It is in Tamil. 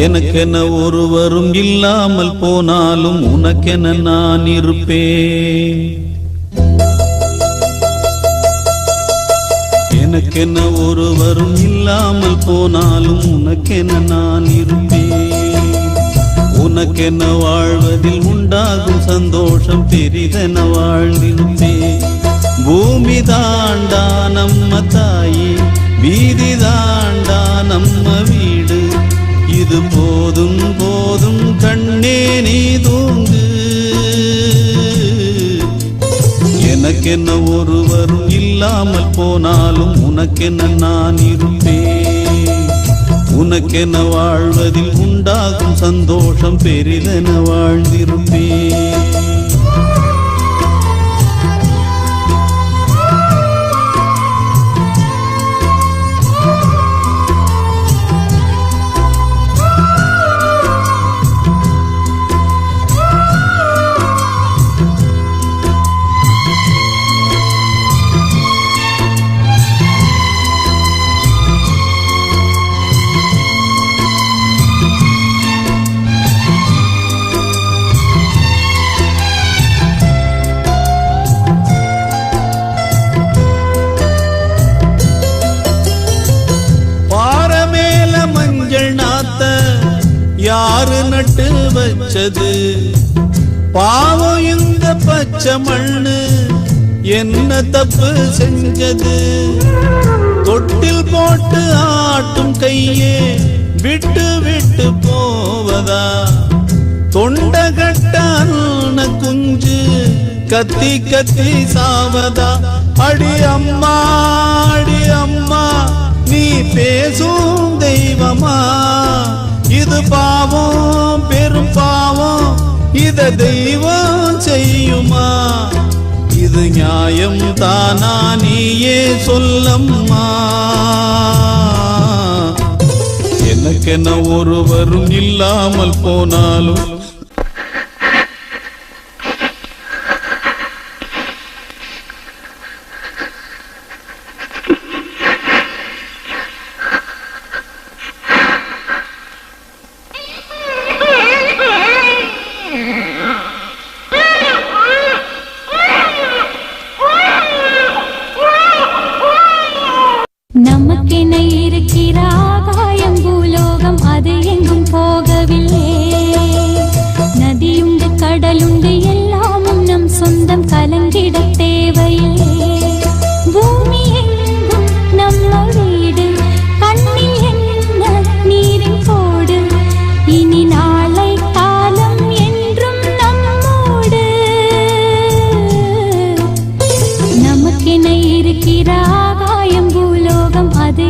எனக்கென ஒருவரும் இல்லாமல் போனாலும் உனக்கென நான் இருப்பேன். எனக்கென ஒருவரும் இல்லாமல் போனாலும் உனக்கென நான் இருப்பேன். உனக்கென வாழ்வதில் உண்டாகும் சந்தோஷம் பெரிதென வாழ்ந்திருப்பேன். பூமி தாண்டா நம்ம தாயி, வீதி தாண்டா நம்ம வீடு. இது போதும் போதும் கண்ணே நீ தூங்கு. எனக்கென்ன ஒருவரும் இல்லாமல் போனாலும் உனக்கென்ன நான் இருப்பேன். உனக்கென வாழ்வதில் உண்டாகும் சந்தோஷம் பெரிதென வாழ்ந்திருப்பேன். யாரு நட்டு வச்சது பாவம் இந்த பச்சை மண்ணு, என்ன தப்பு செஞ்சது? தொட்டில் போட்டு ஆட்டும் கையே விட்டு விட்டு போவதா? தொண்டகட்டான குஞ்சு கத்தி கத்தி சாவதா? அடி அம்மா அடி அம்மா நீ பேசும் தெய்வமா? இது பாவம் பெரும் பாவம், இத தெய்வம் செய்யுமா? இது நியாயம் தானா நீயே சொல்லம்மா. எனக்கென ஒருவரும் இல்லாமல் போனாலும் நமக்கென இருக்கிற ஆகாயம் பூலோகம் அது எங்கும் போகவில்லை. நதியுண்டு கடலுண்டு எல்லாமும் நம் சொந்தம், கலங்கிட தேவையில்லை. பூமி எங்கும் நம்ம வீடு, கண்ணில் என்ன நீரின் கோடு. இனி நாளை காலம் என்றும் நம்மோடு. நமக்கென இருக்கிற ஆகாயம் பூலோகம் அது